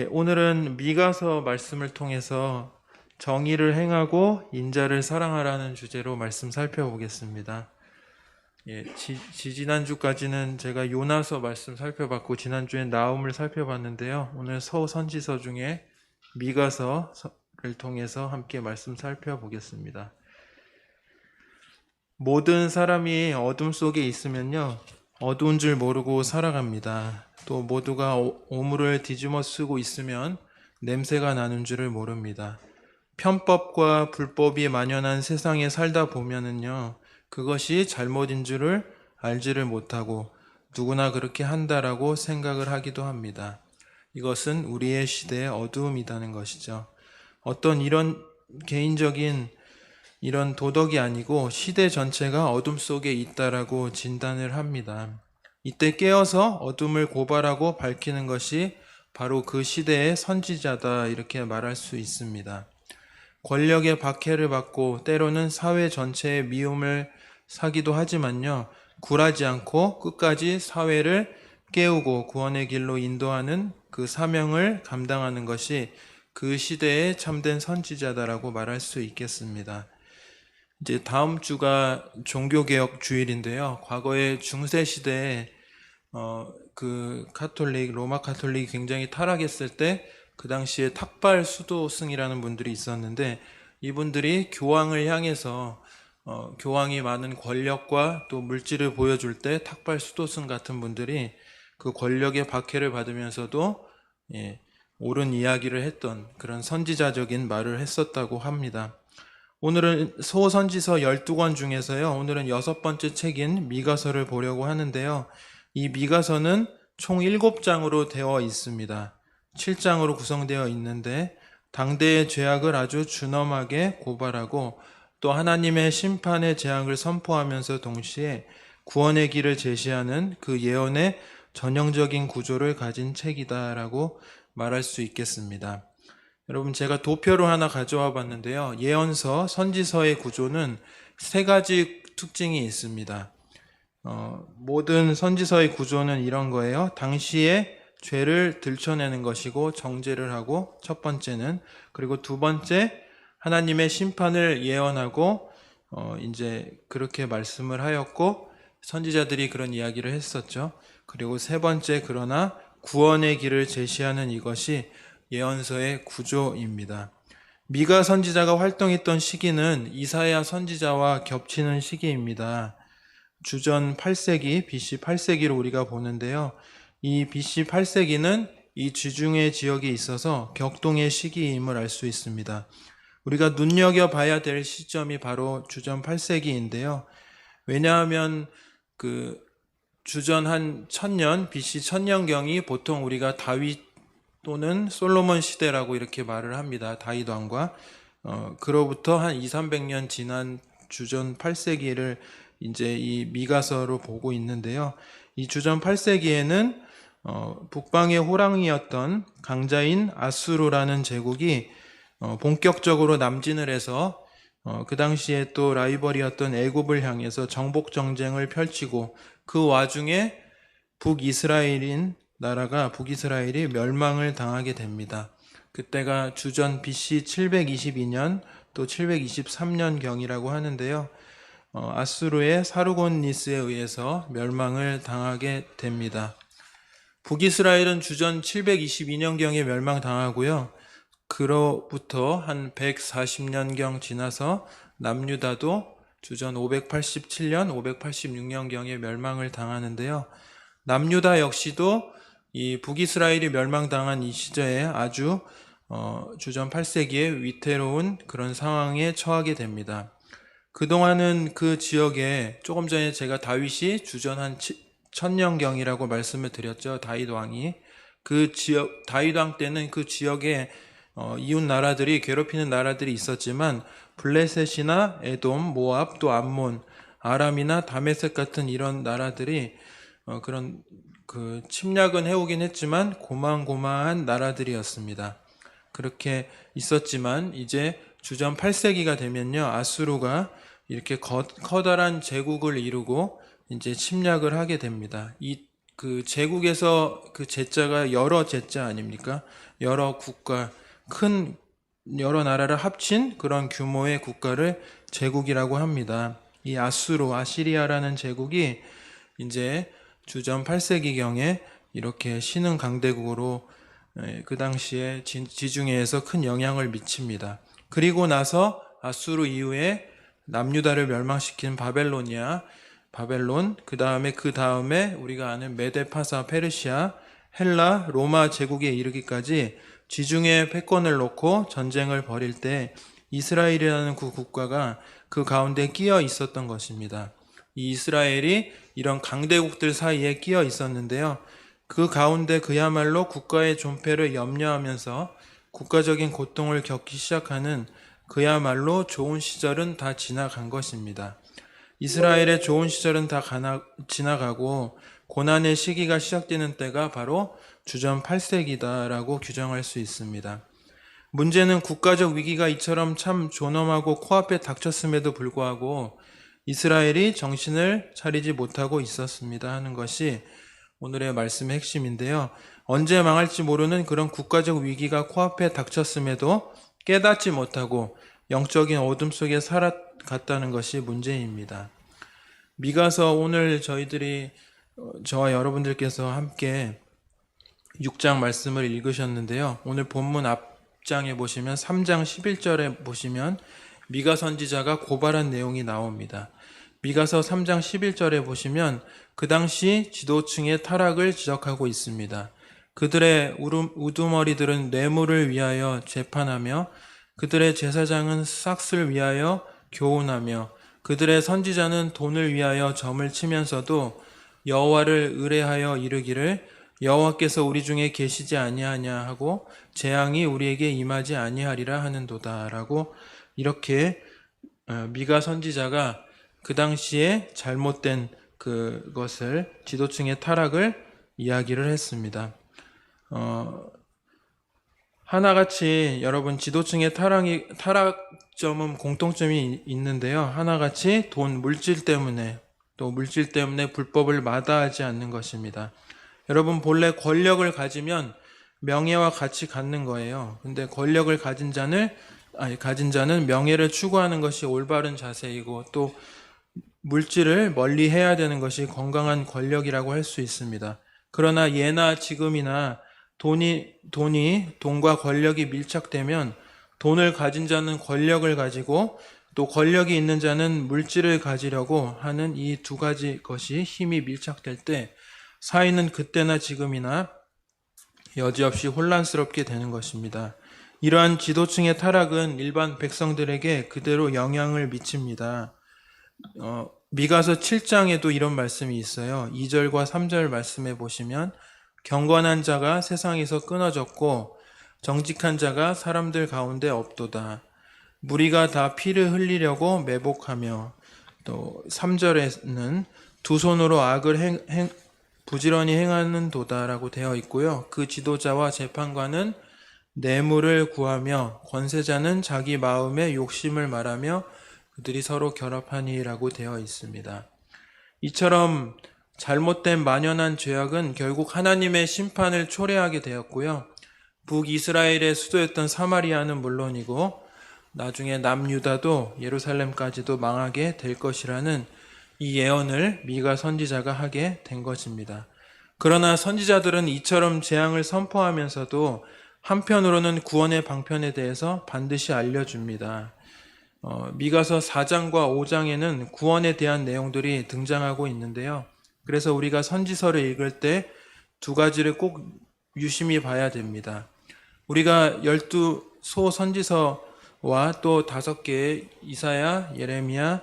오늘은 미가서 말씀을 통해서 정의를 행하고 인자를 사랑하라는 주제로 말씀 살펴보겠습니다. 지난주까지는 제가 요나서 말씀 살펴봤고 지난주엔 나훔을 살펴봤는데요. 오늘 서선지서 중에 미가서를 통해서 함께 말씀 살펴보겠습니다. 모든 사람이 어둠 속에 있으면요, 어두운 줄 모르고 살아갑니다. 또 모두가 오물을 뒤집어 쓰고 있으면 냄새가 나는 줄을 모릅니다. 편법과 불법이 만연한 세상에 살다 보면은요, 그것이 잘못인 줄을 알지를 못하고 누구나 그렇게 한다라고 생각을 하기도 합니다. 이것은 우리의 시대의 어두움이라는 것이죠. 어떤 이런 개인적인 이런 도덕이 아니고 시대 전체가 어둠 속에 있다라고 진단을 합니다. 이때 깨어서 어둠을 고발하고 밝히는 것이 바로 그 시대의 선지자다, 이렇게 말할 수 있습니다. 권력의 박해를 받고 때로는 사회 전체의 미움을 사기도 하지만요, 굴하지 않고 끝까지 사회를 깨우고 구원의 길로 인도하는 그 사명을 감당하는 것이 그 시대의 참된 선지자다라고 말할 수 있겠습니다. 이제 다음 주가 종교개혁 주일인데요. 과거에 중세 시대에 로마 카톨릭이 굉장히 타락했을 때 그 당시에 탁발 수도승이라는 분들이 있었는데, 이분들이 교황을 향해서 교황이 많은 권력과 또 물질을 보여줄 때 탁발 수도승 같은 분들이 그 권력의 박해를 받으면서도 옳은 이야기를 했던 그런 선지자적인 말을 했었다고 합니다. 오늘은 소선지서 12권 중에서요, 오늘은 6번째 책인 미가서를 보려고 하는데요. 이 미가서는 총 7장으로 되어 있습니다. 7장으로 구성되어 있는데 당대의 죄악을 아주 준엄하게 고발하고 또 하나님의 심판의 재앙을 선포하면서 동시에 구원의 길을 제시하는 그 예언의 전형적인 구조를 가진 책이다라고 말할 수 있겠습니다. 여러분, 제가 도표를 하나 가져와 봤는데요. 예언서, 선지서의 구조는 3가지 특징이 있습니다. 모든 선지서의 구조는 이런 거예요. 당시에 죄를 들춰내는 것이고 정죄를 하고, 첫 번째는. 그리고 두 번째, 하나님의 심판을 예언하고 이제 그렇게 말씀을 하였고, 선지자들이 그런 이야기를 했었죠. 그리고 세 번째, 그러나 구원의 길을 제시하는 이것이 예언서의 구조입니다. 미가 선지자가 활동했던 시기는 이사야 선지자와 겹치는 시기입니다. 주전 8세기, BC 8세기로 우리가 보는데요. 이 BC 8세기는 이 지중해 지역에 있어서 격동의 시기임을 알 수 있습니다. 우리가 눈여겨봐야 될 시점이 바로 주전 8세기인데요. 왜냐하면 그 주전 한 1000년, BC 1000년경이 보통 우리가 다윗 또는 솔로몬 시대라고 이렇게 말을 합니다. 다윗 왕과 그로부터 한 200~300년 지난 주전 8세기를 이제 이 미가서로 보고 있는데요. 이 주전 8세기에는 북방의 호랑이였던 강자인 아수르라는 제국이 본격적으로 남진을 해서 그 당시에 또 라이벌이었던 애굽을 향해서 정복 정쟁을 펼치고, 그 와중에 북이스라엘이 멸망을 당하게 됩니다. 그때가 주전 BC 722년 또 723년경이라고 하는데요. 아수르의 사르곤니스에 의해서 멸망을 당하게 됩니다. 북이스라엘은 주전 722년경에 멸망당하고요. 그로부터 한 140년경 지나서 남유다도 주전 587년, 586년경에 멸망을 당하는데요. 남유다 역시도 이 북이스라엘이 멸망당한 이 시절에 아주 주전 8세기에 위태로운 그런 상황에 처하게 됩니다. 그동안은 그 지역에, 조금 전에 제가 다윗이 주전 한 1000년경이라고 말씀을 드렸죠. 다윗 왕이. 그 지역, 다윗 왕 때는 그 지역에 이웃 나라들이, 괴롭히는 나라들이 있었지만 블레셋이나 에돔, 모압, 또 암몬, 아람이나 다메섹 같은 이런 나라들이 그런 그 침략은 해오긴 했지만 고만고만한 나라들이었습니다. 그렇게 있었지만 이제 주전 8세기가 되면요, 아수르가 이렇게 커다란 제국을 이루고 이제 침략을 하게 됩니다. 이 그 제국에서 그 제자가 여러 제자 아닙니까? 여러 국가, 큰 여러 나라를 합친 그런 규모의 국가를 제국이라고 합니다. 이 아시리아라는 제국이 이제 주전 8세기경에 이렇게 신흥 강대국으로 그 당시에 지중해에서 큰 영향을 미칩니다. 그리고 나서 아수르 이후에 남유다를 멸망시킨 바벨론, 그 다음에 우리가 아는 메데파사, 페르시아, 헬라, 로마 제국에 이르기까지 지중해 패권을 놓고 전쟁을 벌일 때 이스라엘이라는 그 국가가 그 가운데 끼어 있었던 것입니다. 이 이스라엘이 이런 강대국들 사이에 끼어 있었는데요. 그 가운데 그야말로 국가의 존폐를 염려하면서 국가적인 고통을 겪기 시작하는 그야말로 좋은 시절은 다 지나간 것입니다. 이스라엘의 좋은 시절은 다 지나가고 고난의 시기가 시작되는 때가 바로 주전 8세기다라고 규정할 수 있습니다. 문제는 국가적 위기가 이처럼 참 존엄하고 코앞에 닥쳤음에도 불구하고 이스라엘이 정신을 차리지 못하고 있었습니다 하는 것이 오늘의 말씀의 핵심인데요. 언제 망할지 모르는 그런 국가적 위기가 코앞에 닥쳤음에도 깨닫지 못하고 영적인 어둠 속에 살아갔다는 것이 문제입니다. 미가서 오늘 저와 여러분들께서 함께 6장 말씀을 읽으셨는데요. 오늘 본문 앞장에 보시면 3장 11절에 보시면 미가 선지자가 고발한 내용이 나옵니다. 미가서 3장 11절에 보시면 그 당시 지도층의 타락을 지적하고 있습니다. 그들의 우두머리들은 뇌물을 위하여 재판하며 그들의 제사장은 삭슬 위하여 교훈하며 그들의 선지자는 돈을 위하여 점을 치면서도 여호와를 의뢰하여 이르기를 여호와께서 우리 중에 계시지 아니하냐 하고 재앙이 우리에게 임하지 아니하리라 하는도다라고 이렇게 미가 선지자가 그 당시에 잘못된 그것을 지도층의 타락을 이야기를 했습니다. 하나같이 여러분 지도층의 타락점은 공통점이 있는데요. 하나같이 물질 때문에 불법을 마다하지 않는 것입니다. 여러분 본래 권력을 가지면 명예와 같이 갖는 거예요. 근데 권력을 가진 자는 명예를 추구하는 것이 올바른 자세이고 또 물질을 멀리 해야 되는 것이 건강한 권력이라고 할 수 있습니다. 그러나 예나 지금이나 돈과 권력이 밀착되면 돈을 가진 자는 권력을 가지고 또 권력이 있는 자는 물질을 가지려고 하는 이 두 가지 것이 힘이 밀착될 때 사회는 그때나 지금이나 여지없이 혼란스럽게 되는 것입니다. 이러한 지도층의 타락은 일반 백성들에게 그대로 영향을 미칩니다. 미가서 7장에도 이런 말씀이 있어요. 2절과 3절 말씀에 보시면 경건한 자가 세상에서 끊어졌고 정직한 자가 사람들 가운데 없도다. 무리가 다 피를 흘리려고 매복하며 또 3절에는 두 손으로 악을 부지런히 행하는 도다라고 되어 있고요. 그 지도자와 재판관은 뇌물을 구하며 권세자는 자기 마음의 욕심을 말하며 그들이 서로 결합하니라고 되어 있습니다. 이처럼 잘못된 만연한 죄악은 결국 하나님의 심판을 초래하게 되었고요. 북이스라엘의 수도였던 사마리아는 물론이고 나중에 남유다도 예루살렘까지도 망하게 될 것이라는 이 예언을 미가 선지자가 하게 된 것입니다. 그러나 선지자들은 이처럼 재앙을 선포하면서도 한편으로는 구원의 방편에 대해서 반드시 알려줍니다. 미가서 4장과 5장에는 구원에 대한 내용들이 등장하고 있는데요. 그래서 우리가 선지서를 읽을 때 두 가지를 꼭 유심히 봐야 됩니다. 우리가 12소 선지서와 또 5개의 이사야, 예레미야,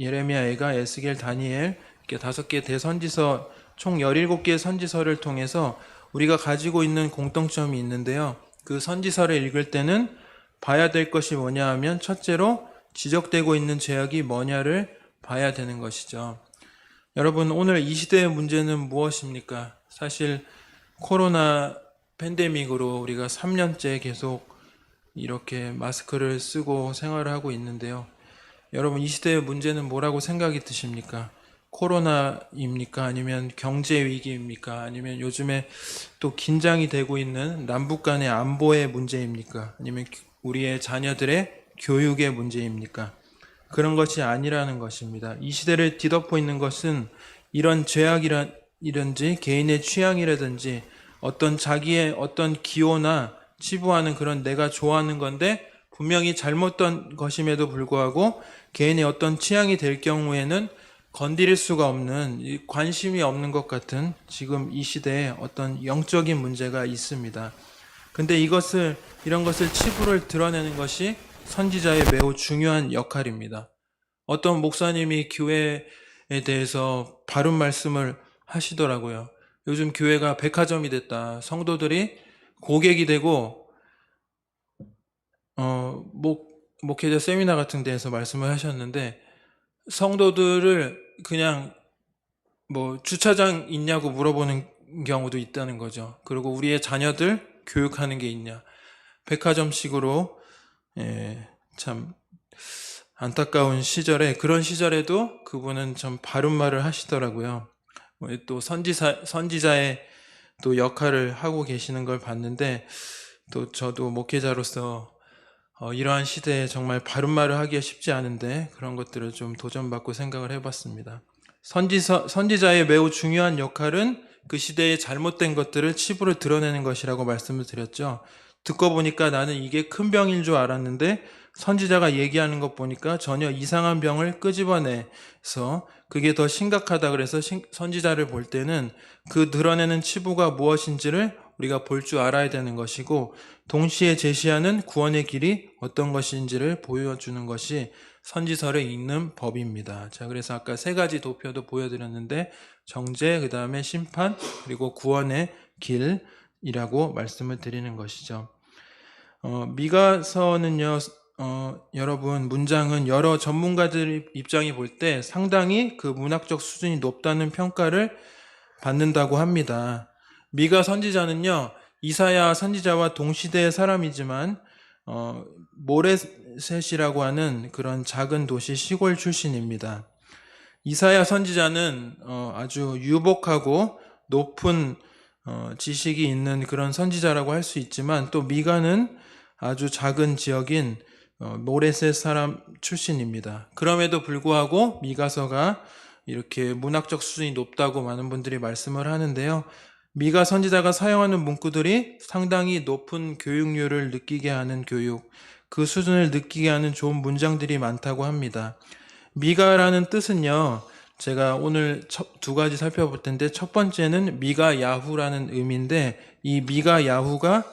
에가, 에스겔, 다니엘 이렇게 5개 대선지서 총 17개의 선지서를 통해서 우리가 가지고 있는 공통점이 있는데요. 그 선지서를 읽을 때는 봐야 될 것이 뭐냐 하면 첫째로 지적되고 있는 죄악이 뭐냐를 봐야 되는 것이죠. 여러분 오늘 이 시대의 문제는 무엇입니까? 사실 코로나 팬데믹으로 우리가 3년째 계속 이렇게 마스크를 쓰고 생활을 하고 있는데요. 여러분 이 시대의 문제는 뭐라고 생각이 드십니까? 코로나입니까? 아니면 경제 위기입니까? 아니면 요즘에 또 긴장이 되고 있는 남북 간의 안보의 문제입니까? 아니면 우리의 자녀들의 교육의 문제입니까? 그런 것이 아니라는 것입니다. 이 시대를 뒤덮고 있는 것은 이런 죄악이든지 개인의 취향이라든지 어떤 자기의 어떤 기호나 치부하는 그런 내가 좋아하는 건데 분명히 잘못된 것임에도 불구하고 개인의 어떤 취향이 될 경우에는 건드릴 수가 없는, 관심이 없는 것 같은 지금 이 시대에 어떤 영적인 문제가 있습니다. 근데 이런 것을 치부를 드러내는 것이 선지자의 매우 중요한 역할입니다. 어떤 목사님이 교회에 대해서 바른 말씀을 하시더라고요. 요즘 교회가 백화점이 됐다. 성도들이 고객이 되고, 목회자 세미나 같은 데에서 말씀을 하셨는데, 성도들을 그냥 주차장 있냐고 물어보는 경우도 있다는 거죠. 그리고 우리의 자녀들 교육하는 게 있냐. 백화점식으로, 참 안타까운 시절에, 그런 시절에도 그분은 참 바른 말을 하시더라고요. 또 선지자의 또 역할을 하고 계시는 걸 봤는데, 또 저도 목회자로서 이러한 시대에 정말 바른 말을 하기가 쉽지 않은데 그런 것들을 좀 도전받고 생각을 해봤습니다. 선지자의 매우 중요한 역할은 그 시대의 잘못된 것들을 치부를 드러내는 것이라고 말씀을 드렸죠. 듣고 보니까 나는 이게 큰 병인 줄 알았는데 선지자가 얘기하는 것 보니까 전혀 이상한 병을 끄집어내서 그게 더 심각하다 그래서 선지자를 볼 때는 그 드러내는 치부가 무엇인지를 우리가 볼 줄 알아야 되는 것이고, 동시에 제시하는 구원의 길이 어떤 것인지를 보여주는 것이 선지서를 읽는 법입니다. 자, 그래서 아까 세 가지 도표도 보여드렸는데 정죄, 그 다음에 심판, 그리고 구원의 길이라고 말씀을 드리는 것이죠. 미가서는요, 여러분, 문장은 여러 전문가들 입장이 볼 때 상당히 그 문학적 수준이 높다는 평가를 받는다고 합니다. 미가 선지자는요, 이사야 선지자와 동시대의 사람이지만 모레셋이라고 하는 그런 작은 도시 시골 출신입니다. 이사야 선지자는 아주 유복하고 높은 지식이 있는 그런 선지자라고 할 수 있지만, 또 미가는 아주 작은 지역인 모레셋 사람 출신입니다. 그럼에도 불구하고 미가서가 이렇게 문학적 수준이 높다고 많은 분들이 말씀을 하는데요. 미가 선지자가 사용하는 문구들이 상당히 높은 교육률을 느끼게 하는 그 수준을 느끼게 하는 좋은 문장들이 많다고 합니다. 미가라는 뜻은요, 제가 오늘 두 가지 살펴볼 텐데, 첫 번째는 미가 야후라는 의미인데, 이 미가 야후가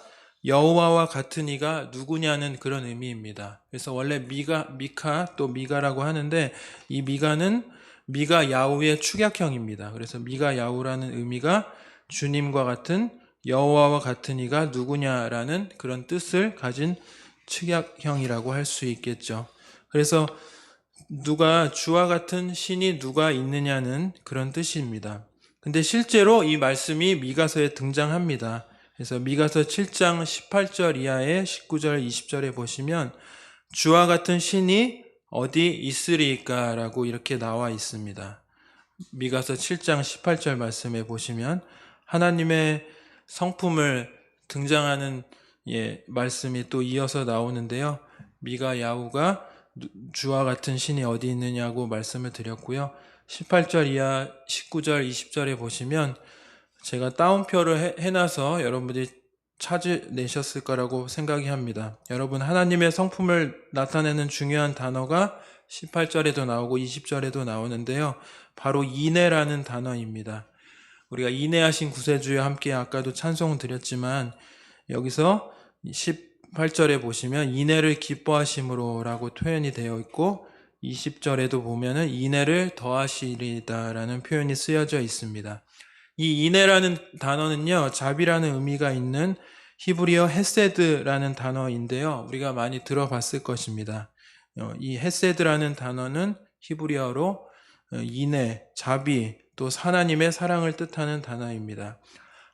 여호와와 같은 이가 누구냐는 그런 의미입니다. 그래서 원래 미카 또 미가라고 하는데, 이 미가는 미가 야후의 축약형입니다. 그래서 미가 야후라는 의미가 주님과 같은, 여호와와 같은 이가 누구냐라는 그런 뜻을 가진 축약형이라고 할 수 있겠죠. 그래서 주와 같은 신이 누가 있느냐는 그런 뜻입니다. 근데 실제로 이 말씀이 미가서에 등장합니다. 그래서 미가서 7장 18절 이하에 19절 20절에 보시면 주와 같은 신이 어디 있으리까 라고 이렇게 나와 있습니다. 미가서 7장 18절 말씀에 보시면 하나님의 성품을 등장하는 말씀이 또 이어서 나오는데요. 미가 야후가 주와 같은 신이 어디 있느냐고 말씀을 드렸고요. 18절 이하 19절 20절에 보시면 제가 따옴표를 해놔서 여러분들이 찾아내셨을 거라고 생각이 합니다. 여러분, 하나님의 성품을 나타내는 중요한 단어가 18절에도 나오고 20절에도 나오는데요. 바로 인애라는 단어입니다. 우리가 인애하신 구세주와 함께 아까도 찬송 드렸지만 여기서 18절에 보시면 인애를 기뻐하심으로 라고 표현이 되어 있고 20절에도 보면은 인애를 더하시리다 라는 표현이 쓰여져 있습니다. 이 인애라는 단어는요, 자비라는 의미가 있는 히브리어 헤세드라는 단어인데요. 우리가 많이 들어봤을 것입니다. 이 헤세드라는 단어는 히브리어로 인애, 자비, 또 하나님의 사랑을 뜻하는 단어입니다.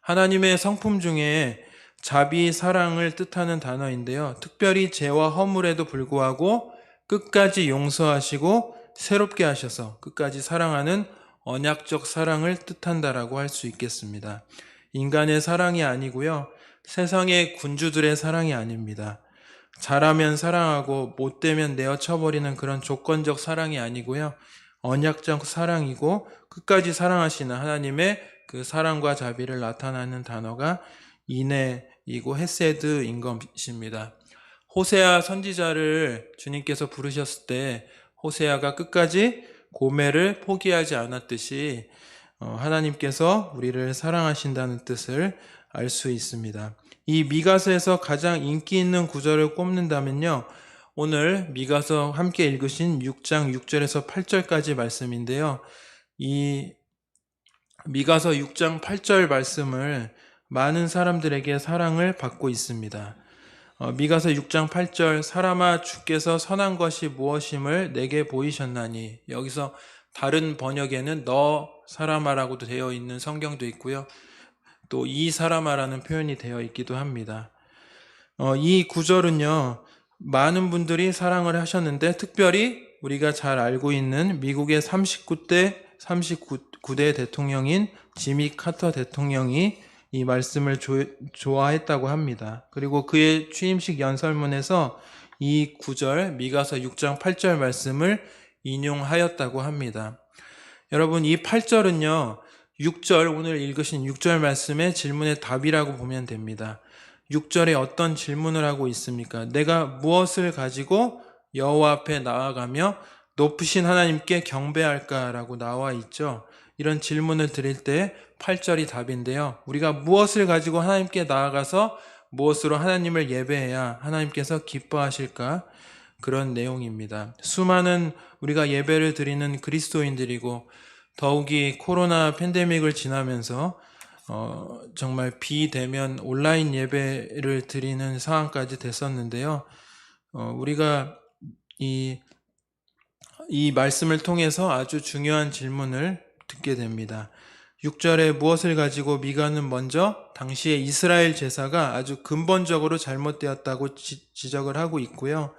하나님의 성품 중에 자비, 사랑을 뜻하는 단어인데요. 특별히 죄와 허물에도 불구하고 끝까지 용서하시고 새롭게 하셔서 끝까지 사랑하는 언약적 사랑을 뜻한다라고 할 수 있겠습니다. 인간의 사랑이 아니고요. 세상의 군주들의 사랑이 아닙니다. 잘하면 사랑하고 못되면 내어쳐버리는 그런 조건적 사랑이 아니고요. 언약적 사랑이고 끝까지 사랑하시는 하나님의 그 사랑과 자비를 나타나는 단어가 이네이고 헤세드인 것입니다. 호세아 선지자를 주님께서 부르셨을 때 호세아가 끝까지 고멜을 포기하지 않았듯이 하나님께서 우리를 사랑하신다는 뜻을 알 수 있습니다. 이 미가서에서 가장 인기 있는 구절을 꼽는다면요. 오늘 미가서 함께 읽으신 6장 6절에서 8절까지 말씀인데요. 이 미가서 6장 8절 말씀을 많은 사람들에게 사랑을 받고 있습니다. 미가서 6장 8절 사람아 주께서 선한 것이 무엇임을 내게 보이셨나니, 여기서 다른 번역에는 너 사람아라고도 되어 있는 성경도 있고요. 또 이 사람아라는 표현이 되어 있기도 합니다. 이 구절은요, 많은 분들이 사랑을 하셨는데 특별히 우리가 잘 알고 있는 미국의 39대 대통령인 지미 카터 대통령이 이 말씀을 좋아했다고 합니다. 그리고 그의 취임식 연설문에서 이 구절 미가서 6장 8절 말씀을 인용하였다고 합니다. 여러분, 이 8절은요 6절, 오늘 읽으신 6절 말씀의 질문의 답이라고 보면 됩니다. 6절에 어떤 질문을 하고 있습니까? 내가 무엇을 가지고 여호와 앞에 나아가며 높으신 하나님께 경배할까라고 나와 있죠. 이런 질문을 드릴 때 8절이 답인데요. 우리가 무엇을 가지고 하나님께 나아가서 무엇으로 하나님을 예배해야 하나님께서 기뻐하실까? 그런 내용입니다. 수많은 우리가 예배를 드리는 그리스도인들이고 더욱이 코로나 팬데믹을 지나면서 정말 비대면 온라인 예배를 드리는 상황까지 됐었는데요. 우리가 이 말씀을 통해서 아주 중요한 질문을 듣게 됩니다. 6절에 무엇을 가지고 미가는 먼저 당시의 이스라엘 제사가 아주 근본적으로 잘못되었다고 지적을 하고 있고요.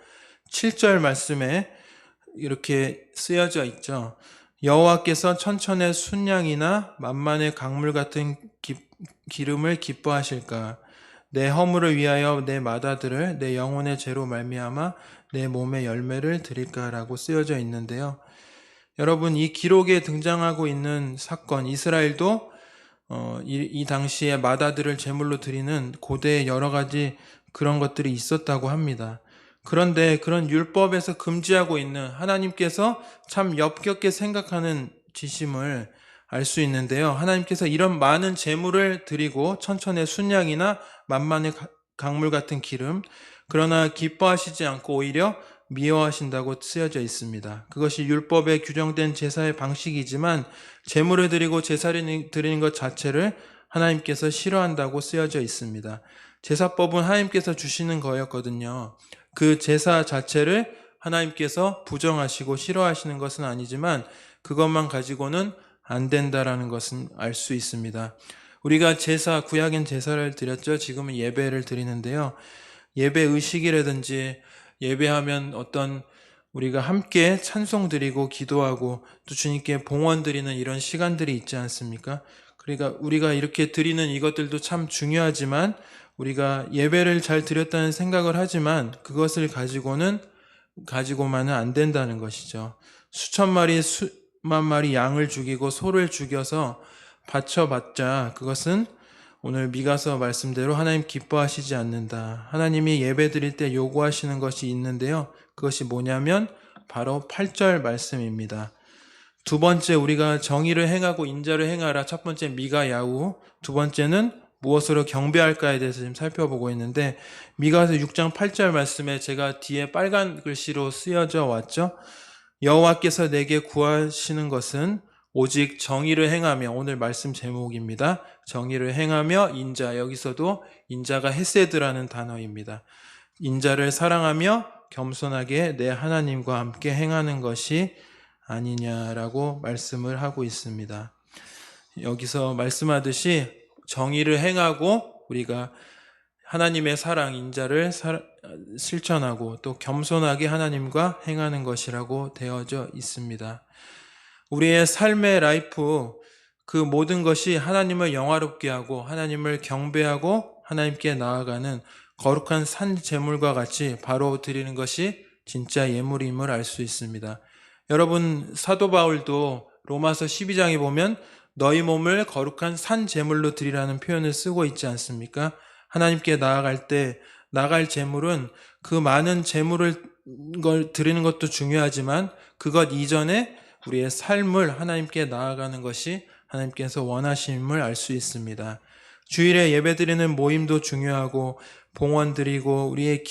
7절 말씀에 이렇게 쓰여져 있죠. 여호와께서 천천의 순양이나 만만의 강물 같은 기름을 기뻐하실까? 내 허물을 위하여 내 마다들을 내 영혼의 죄로 말미암아 내 몸의 열매를 드릴까라고 쓰여져 있는데요. 여러분, 이 기록에 등장하고 있는 사건, 이스라엘도 이 당시에 마다들을 제물로 드리는 고대의 여러 가지 그런 것들이 있었다고 합니다. 그런데 그런 율법에서 금지하고 있는 하나님께서 참 역겹게 생각하는 지심을 알 수 있는데요. 하나님께서 이런 많은 제물을 드리고 천천의 순양이나 만만의 강물 같은 기름, 그러나 기뻐하시지 않고 오히려 미워하신다고 쓰여져 있습니다. 그것이 율법에 규정된 제사의 방식이지만 제물을 드리고 제사를 드리는 것 자체를 하나님께서 싫어한다고 쓰여져 있습니다. 제사법은 하나님께서 주시는 거였거든요. 그 제사 자체를 하나님께서 부정하시고 싫어하시는 것은 아니지만 그것만 가지고는 안 된다라는 것은 알 수 있습니다. 우리가 구약엔 제사를 드렸죠. 지금은 예배를 드리는데요. 예배 의식이라든지 예배하면 어떤 우리가 함께 찬송 드리고 기도하고 또 주님께 봉헌 드리는 이런 시간들이 있지 않습니까? 그러니까 우리가 이렇게 드리는 이것들도 참 중요하지만 우리가 예배를 잘 드렸다는 생각을 하지만 그것을 가지고만은 안 된다는 것이죠. 수천 마리, 수만 마리 양을 죽이고 소를 죽여서 바쳐봤자 그것은 오늘 미가서 말씀대로 하나님 기뻐하시지 않는다. 하나님이 예배 드릴 때 요구하시는 것이 있는데요. 그것이 뭐냐면 바로 8절 말씀입니다. 두 번째, 우리가 정의를 행하고 인자를 행하라. 첫 번째 미가 야후, 두 번째는 무엇으로 경배할까에 대해서 지금 살펴보고 있는데 미가서 6장 8절 말씀에 제가 뒤에 빨간 글씨로 쓰여져 왔죠. 여호와께서 내게 구하시는 것은 오직 정의를 행하며, 오늘 말씀 제목입니다. 정의를 행하며 인자, 여기서도 인자가 헤세드라는 단어입니다. 인자를 사랑하며 겸손하게 내 하나님과 함께 행하는 것이 아니냐라고 말씀을 하고 있습니다. 여기서 말씀하듯이 정의를 행하고 우리가 하나님의 사랑, 인자를 실천하고 또 겸손하게 하나님과 행하는 것이라고 되어져 있습니다. 우리의 삶의 라이프, 그 모든 것이 하나님을 영화롭게 하고 하나님을 경배하고 하나님께 나아가는 거룩한 산 제물과 같이 바로 드리는 것이 진짜 예물임을 알 수 있습니다. 여러분, 사도 바울도 로마서 12장에 보면 너희 몸을 거룩한 산 제물로 드리라는 표현을 쓰고 있지 않습니까? 하나님께 나아갈 때 나갈 제물은 그 많은 제물을 드리는 것도 중요하지만 그것 이전에 우리의 삶을 하나님께 나아가는 것이 하나님께서 원하심을 알 수 있습니다. 주일에 예배드리는 모임도 중요하고 봉헌 드리고 우리의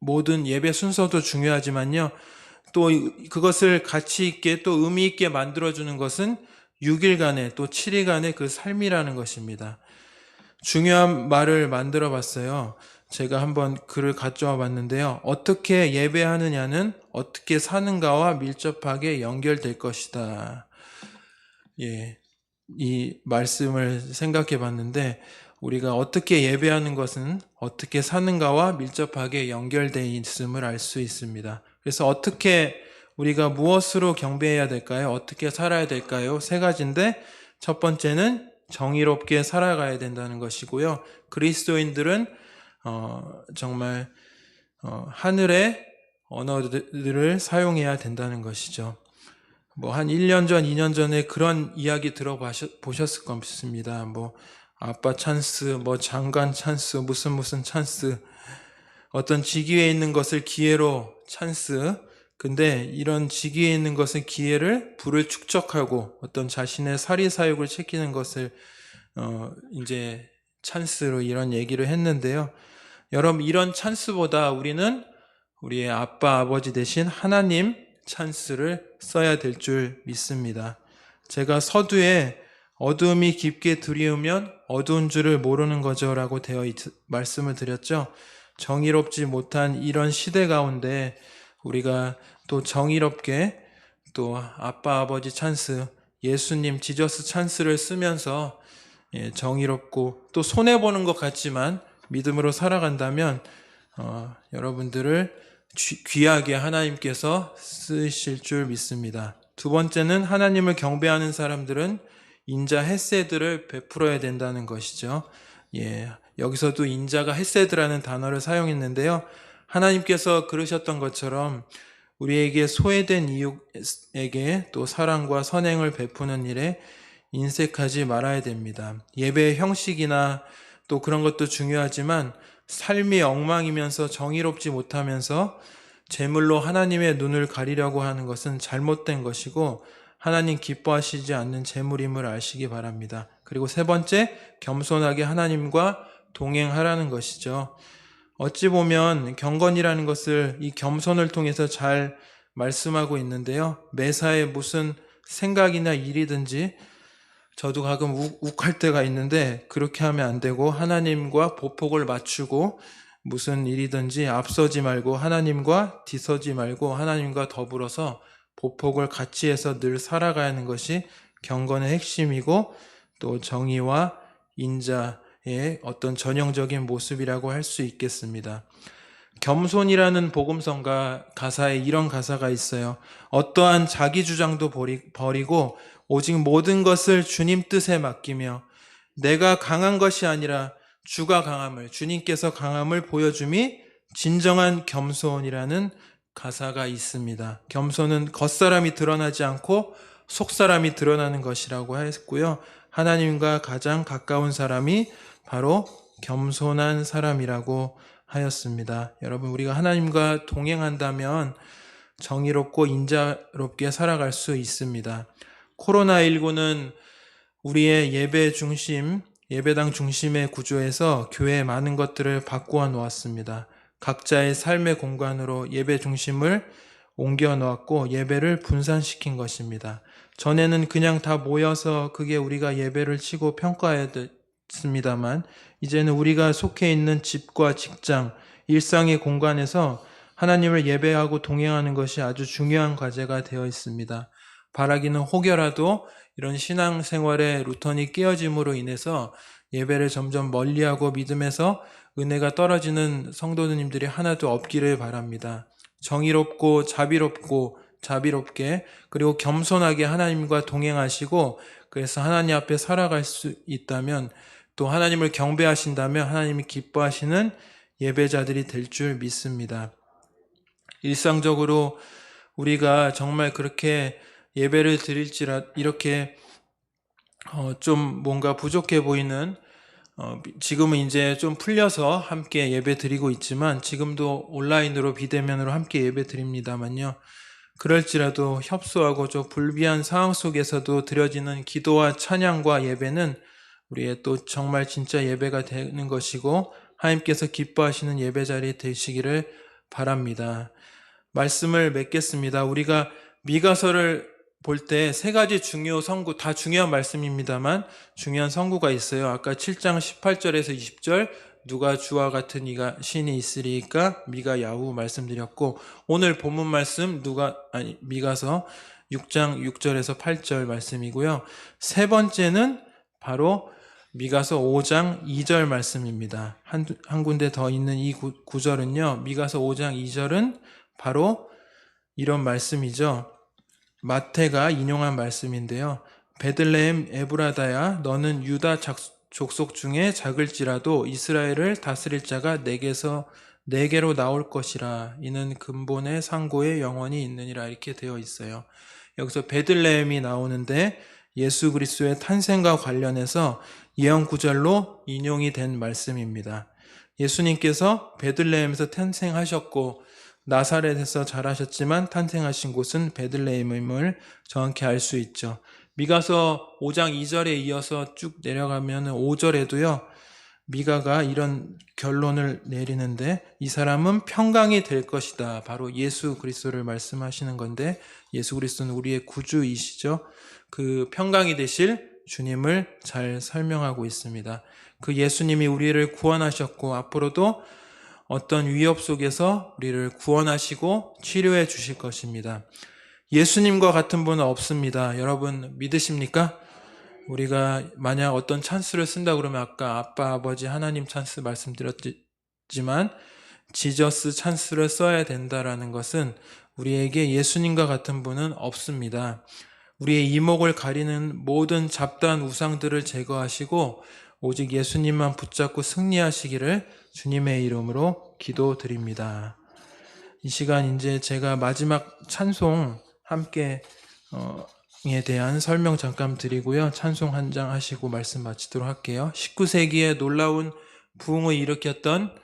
모든 예배 순서도 중요하지만요. 또 그것을 가치 있게 또 의미 있게 만들어주는 것은 6일간의 또 7일간의 그 삶이라는 것입니다. 중요한 말을 만들어 봤어요. 제가 한번 글을 가져와 봤는데요. 어떻게 예배하느냐는 어떻게 사는가와 밀접하게 연결될 것이다. 예, 이 말씀을 생각해 봤는데 우리가 어떻게 예배하는 것은 어떻게 사는가와 밀접하게 연결되어 있음을 알 수 있습니다. 그래서 어떻게 우리가 무엇으로 경배해야 될까요? 어떻게 살아야 될까요? 세 가지인데 첫 번째는 정의롭게 살아가야 된다는 것이고요. 그리스도인들은 정말 하늘의 언어들을 사용해야 된다는 것이죠. 한 1년 전, 2년 전에 그런 이야기 들어보셨을 겁니다. 아빠 찬스, 장관 찬스, 무슨 찬스, 어떤 직위에 있는 것을 기회로 찬스, 근데 이런 직위에 있는 것은 기회를 부를 축적하고 어떤 자신의 사리사욕을 챙기는 것을 이제 찬스로 이런 얘기를 했는데요. 여러분, 이런 찬스보다 우리는 우리의 아빠, 아버지 대신 하나님 찬스를 써야 될 줄 믿습니다. 제가 서두에 어두움이 깊게 들이우면 어두운 줄을 모르는 거죠 라고 말씀을 드렸죠. 정의롭지 못한 이런 시대 가운데 우리가 또 정의롭게 또 아빠, 아버지 찬스, 예수님, 지저스 찬스를 쓰면서 정의롭고 또 손해보는 것 같지만 믿음으로 살아간다면 여러분들을 귀하게 하나님께서 쓰실 줄 믿습니다. 두 번째는 하나님을 경배하는 사람들은 인자 헤세드를 베풀어야 된다는 것이죠. 여기서도 인자가 헤세드라는 단어를 사용했는데요. 하나님께서 그러셨던 것처럼 우리에게 소외된 이웃에게 또 사랑과 선행을 베푸는 일에 인색하지 말아야 됩니다. 예배의 형식이나 또 그런 것도 중요하지만 삶이 엉망이면서 정의롭지 못하면서 제물로 하나님의 눈을 가리려고 하는 것은 잘못된 것이고 하나님 기뻐하시지 않는 제물임을 아시기 바랍니다. 그리고 세 번째, 겸손하게 하나님과 동행하라는 것이죠. 어찌 보면 경건이라는 것을 이 겸손을 통해서 잘 말씀하고 있는데요. 매사에 무슨 생각이나 일이든지 저도 가끔 욱할 때가 있는데 그렇게 하면 안 되고 하나님과 보폭을 맞추고 무슨 일이든지 앞서지 말고 하나님과 뒤서지 말고 하나님과 더불어서 보폭을 같이 해서 늘 살아가야 하는 것이 경건의 핵심이고 또 정의와 인자의 어떤 전형적인 모습이라고 할 수 있겠습니다. 겸손이라는 복음성가 가사에 이런 가사가 있어요. 어떠한 자기 주장도 버리고 오직 모든 것을 주님 뜻에 맡기며 내가 강한 것이 아니라 주가 강함을, 주님께서 강함을 보여줌이 진정한 겸손이라는 가사가 있습니다. 겸손은 겉사람이 드러나지 않고 속사람이 드러나는 것이라고 했고요. 하나님과 가장 가까운 사람이 바로 겸손한 사람이라고 하였습니다. 여러분, 우리가 하나님과 동행한다면 정의롭고 인자롭게 살아갈 수 있습니다. 코로나19는 우리의 예배당 중심의 구조에서 교회의 많은 것들을 바꾸어 놓았습니다. 각자의 삶의 공간으로 예배 중심을 옮겨 놓았고 예배를 분산시킨 것입니다. 전에는 그냥 다 모여서 그게 우리가 예배를 치고 평가해야 됐습니다만 이제는 우리가 속해 있는 집과 직장, 일상의 공간에서 하나님을 예배하고 동행하는 것이 아주 중요한 과제가 되어 있습니다. 바라기는 혹여라도 이런 신앙생활의 루턴이 깨어짐으로 인해서 예배를 점점 멀리하고 믿음에서 은혜가 떨어지는 성도님들이 하나도 없기를 바랍니다. 정의롭고 자비롭고 자비롭게 그리고 겸손하게 하나님과 동행하시고, 그래서 하나님 앞에 살아갈 수 있다면, 또 하나님을 경배하신다면 하나님이 기뻐하시는 예배자들이 될 줄 믿습니다. 일상적으로 우리가 정말 그렇게 예배를 드릴지라 이렇게 좀 뭔가 부족해 보이는, 지금은 이제 좀 풀려서 함께 예배 드리고 있지만 지금도 온라인으로 비대면으로 함께 예배 드립니다만요. 그럴지라도 협소하고 좀 불비한 상황 속에서도 드려지는 기도와 찬양과 예배는 우리의 또 정말 진짜 예배가 되는 것이고, 하나님께서 기뻐하시는 예배 자리 되시기를 바랍니다. 말씀을 맺겠습니다. 우리가 미가서를 볼 때 세 가지 중요 성구, 다 중요한 말씀입니다만 중요한 성구가 있어요. 아까 7장 18절에서 20절 누가 주와 같은 이가 신이 있으리까 미가 야후 말씀드렸고, 오늘 본문 말씀 미가서 6장 6절에서 8절 말씀이고요. 세 번째는 바로 미가서 5장 2절 말씀입니다. 한 군데 더 있는 이 구절은요, 미가서 5장 2절은 바로 이런 말씀이죠. 마태가 인용한 말씀인데요. 베들레헴 에브라다야, 너는 유다 족속 중에 작을지라도 이스라엘을 다스릴 자가 내게로 나올 것이라. 이는 근본의 상고의 영원히 있느니라. 이렇게 되어 있어요. 여기서 베들레헴이 나오는데 예수 그리스도의 탄생과 관련해서 예언 구절로 인용이 된 말씀입니다. 예수님께서 베들레헴에서 탄생하셨고 나사렛에서 자라셨지만 탄생하신 곳은 베들레헴임을 정확히 알 수 있죠. 미가서 5장 2절에 이어서 쭉 내려가면 5절에도요, 미가가 이런 결론을 내리는데, 이 사람은 평강이 될 것이다. 바로 예수 그리스도를 말씀하시는 건데, 예수 그리스도는 우리의 구주이시죠. 그 평강이 되실 주님을 잘 설명하고 있습니다. 그 예수님이 우리를 구원하셨고 앞으로도 어떤 위협 속에서 우리를 구원하시고 치료해 주실 것입니다. 예수님과 같은 분은 없습니다. 여러분 믿으십니까? 우리가 만약 어떤 찬스를 쓴다 그러면 아까 아빠, 아버지, 하나님 찬스 말씀드렸지만 지저스 찬스를 써야 된다라는 것은 우리에게 예수님과 같은 분은 없습니다. 우리의 이목을 가리는 모든 잡다한 우상들을 제거하시고 오직 예수님만 붙잡고 승리하시기를 주님의 이름으로 기도드립니다. 이 시간 이제 제가 마지막 찬송 함께 에 대한 설명 잠깐 드리고요. 찬송 한 장 하시고 말씀 마치도록 할게요. 19세기에 놀라운 부흥을 일으켰던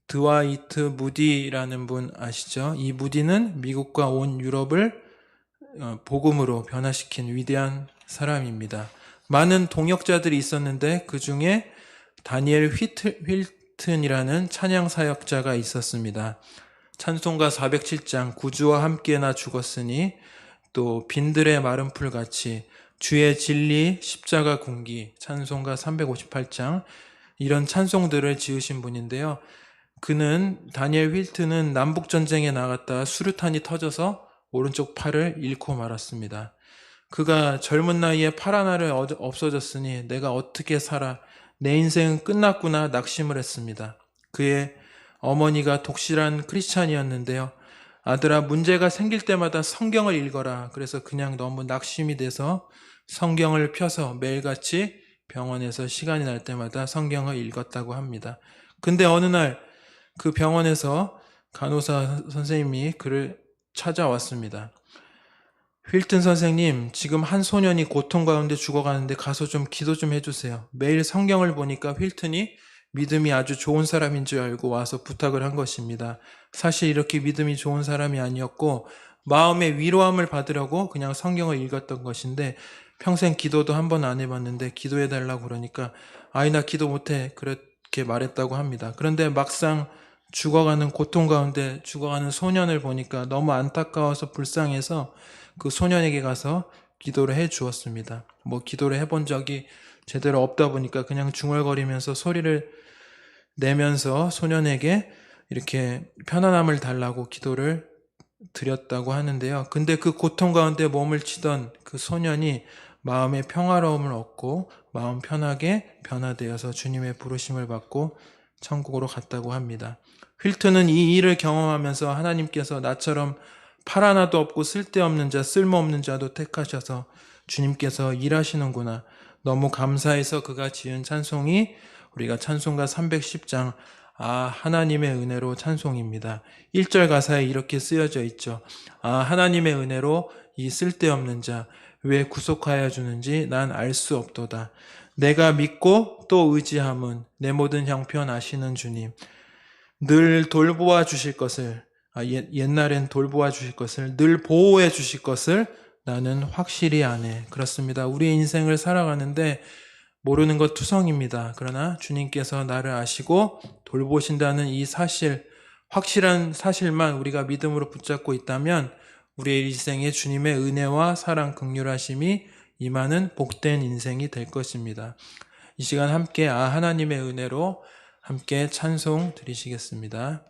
드와이트 무디라는 분 아시죠? 이 무디는 미국과 온 유럽을 복음으로 변화시킨 위대한 사람입니다. 많은 동역자들이 있었는데 그 중에 다니엘 휠튼이라는 찬양 사역자가 있었습니다. 찬송가 407장 구주와 함께 나 죽었으니, 또 빈들의 마른 풀같이, 주의 진리 십자가 군기, 찬송가 358장, 이런 찬송들을 지으신 분인데요. 다니엘 휠튼은 남북전쟁에 나갔다 수류탄이 터져서 오른쪽 팔을 잃고 말았습니다. 그가 젊은 나이에 팔 하나를 없어졌으니 내가 어떻게 살아, 내 인생은 끝났구나 낙심을 했습니다. 그의 어머니가 독실한 크리스찬이었는데요. 아들아, 문제가 생길 때마다 성경을 읽어라. 그래서 그냥 너무 낙심이 돼서 성경을 펴서 매일같이 병원에서 시간이 날 때마다 성경을 읽었다고 합니다. 근데 어느 날 그 병원에서 간호사 선생님이 그를 찾아왔습니다. 휠튼 선생님, 지금 한 소년이 고통 가운데 죽어가는데 가서 좀 기도 좀 해주세요. 매일 성경을 보니까 휠튼이 믿음이 아주 좋은 사람인 줄 알고 와서 부탁을 한 것입니다. 사실 이렇게 믿음이 좋은 사람이 아니었고 마음의 위로함을 받으려고 그냥 성경을 읽었던 것인데 평생 기도도 한 번 안 해봤는데 기도해달라고 그러니까 아이 나 기도 못해 그렇게 말했다고 합니다. 그런데 막상 죽어가는 고통 가운데 죽어가는 소년을 보니까 너무 안타까워서 불쌍해서 그 소년에게 가서 기도를 해 주었습니다. 기도를 해본 적이 제대로 없다 보니까 그냥 중얼거리면서 소리를 내면서 소년에게 이렇게 편안함을 달라고 기도를 드렸다고 하는데요. 근데 그 고통 가운데 몸을 치던 그 소년이 마음의 평화로움을 얻고 마음 편하게 변화되어서 주님의 부르심을 받고 천국으로 갔다고 합니다. 휠튼은 이 일을 경험하면서 하나님께서 나처럼 팔 하나도 없고 쓸데없는 자, 쓸모없는 자도 택하셔서 주님께서 일하시는구나. 너무 감사해서 그가 지은 찬송이 우리가 찬송가 310장 하나님의 은혜로 찬송입니다. 1절 가사에 이렇게 쓰여져 있죠. 하나님의 은혜로 이 쓸데없는 자 왜 구속하여 주는지 난 알 수 없도다. 내가 믿고 또 의지함은 내 모든 형편 아시는 주님. 늘 돌보아 주실 것을 옛날엔 돌보아 주실 것을 늘 보호해 주실 것을 나는 확실히 아네. 그렇습니다. 우리의 인생을 살아가는데 모르는 것 투성입니다. 그러나 주님께서 나를 아시고 돌보신다는 이 사실, 확실한 사실만 우리가 믿음으로 붙잡고 있다면 우리의 일생에 주님의 은혜와 사랑, 긍휼하심이 임하는 복된 인생이 될 것입니다. 이 시간 함께 하나님의 은혜로 함께 찬송 드리시겠습니다.